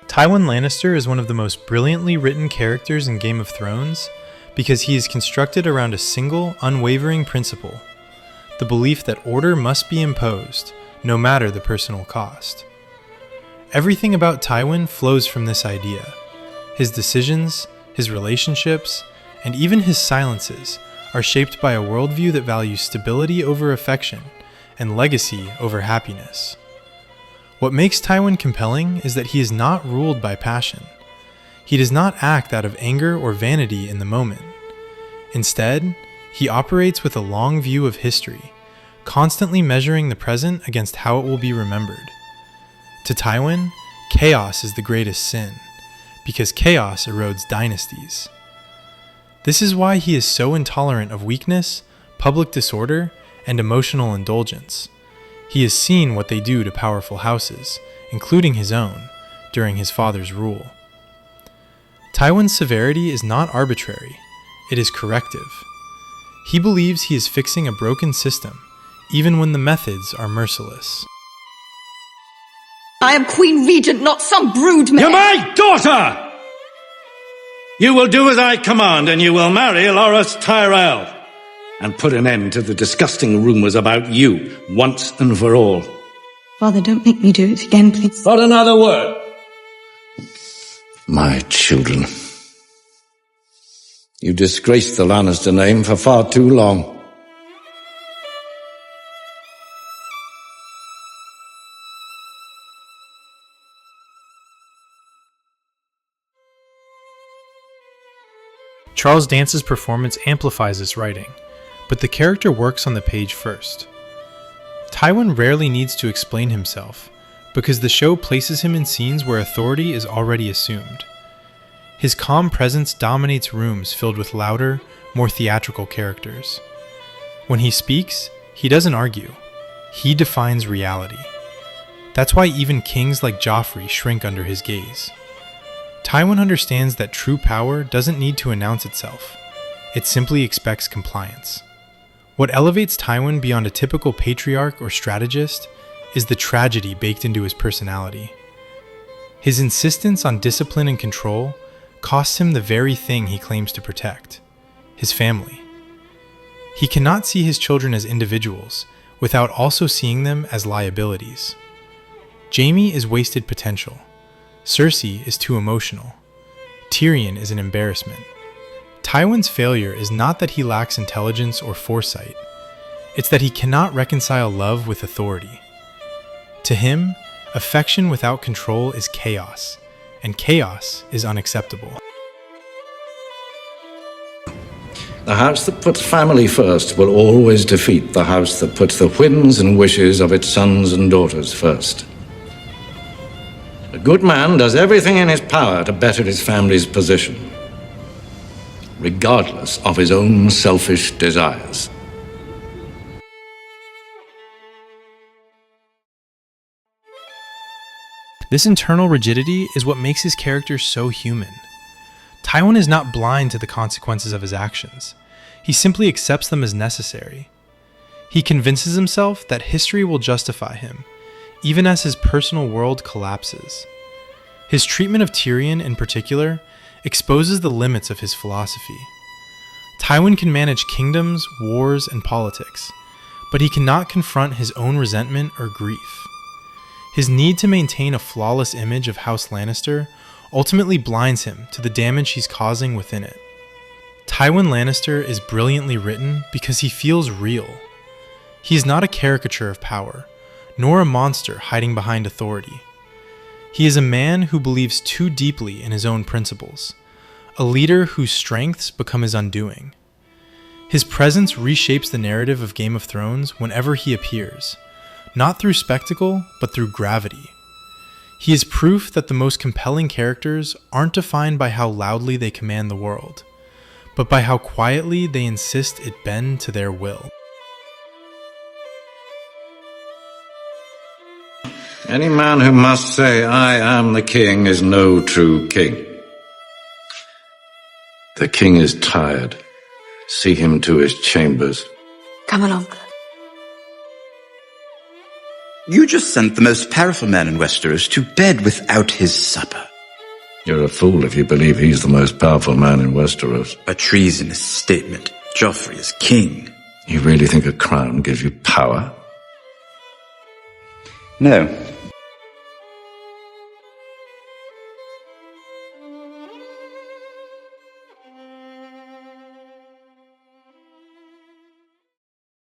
Tywin Lannister is one of the most brilliantly written characters in Game of Thrones because he is constructed around a single, unwavering principle: the belief that order must be imposed, no matter the personal cost. Everything about Tywin flows from this idea. His decisions, his relationships, and even his silences are shaped by a worldview that values stability over affection and legacy over happiness. What makes Tywin compelling is that he is not ruled by passion. He does not act out of anger or vanity in the moment. Instead, he operates with a long view of history, constantly measuring the present against how it will be remembered. To Tywin, chaos is the greatest sin, because chaos erodes dynasties. This is why he is so intolerant of weakness, public disorder, and emotional indulgence. He has seen what they do to powerful houses, including his own, during his father's rule. Tywin's severity is not arbitrary, it is corrective. He believes he is fixing a broken system, even when the methods are merciless. I am Queen Regent, not some broodmare. You're my daughter! You will do as I command, and you will marry Loras Tyrell, and put an end to the disgusting rumors about you, once and for all. Father, don't make me do it again, please. Not another word. My children. You disgraced the Lannister name for far too long. Charles Dance's performance amplifies this writing, but the character works on the page first. Tywin rarely needs to explain himself, because the show places him in scenes where authority is already assumed. His calm presence dominates rooms filled with louder, more theatrical characters. When he speaks, he doesn't argue. He defines reality. That's why even kings like Joffrey shrink under his gaze. Tywin understands that true power doesn't need to announce itself. It simply expects compliance. What elevates Tywin beyond a typical patriarch or strategist is the tragedy baked into his personality. His insistence on discipline and control costs him the very thing he claims to protect: his family. He cannot see his children as individuals without also seeing them as liabilities. Jaime is wasted potential. Cersei is too emotional. Tyrion is an embarrassment. Tywin's failure is not that he lacks intelligence or foresight. It's that he cannot reconcile love with authority. To him, affection without control is chaos, and chaos is unacceptable. The house that puts family first will always defeat the house that puts the whims and wishes of its sons and daughters first. A good man does everything in his power to better his family's position, regardless of his own selfish desires. This internal rigidity is what makes his character so human. Tywin is not blind to the consequences of his actions. He simply accepts them as necessary. He convinces himself that history will justify him, even as his personal world collapses. His treatment of Tyrion, in particular, exposes the limits of his philosophy. Tywin can manage kingdoms, wars, and politics, but he cannot confront his own resentment or grief. His need to maintain a flawless image of House Lannister ultimately blinds him to the damage he's causing within it. Tywin Lannister is brilliantly written because he feels real. He is not a caricature of power, nor a monster hiding behind authority. He is a man who believes too deeply in his own principles, a leader whose strengths become his undoing. His presence reshapes the narrative of Game of Thrones whenever he appears, not through spectacle, but through gravity. He is proof that the most compelling characters aren't defined by how loudly they command the world, but by how quietly they insist it bend to their will. Any man who must say, "I am the king," is no true king. The king is tired. See him to his chambers. Come along. You just sent the most powerful man in Westeros to bed without his supper. You're a fool if you believe he's the most powerful man in Westeros. A treasonous statement. Joffrey is king. You really think a crown gives you power? No.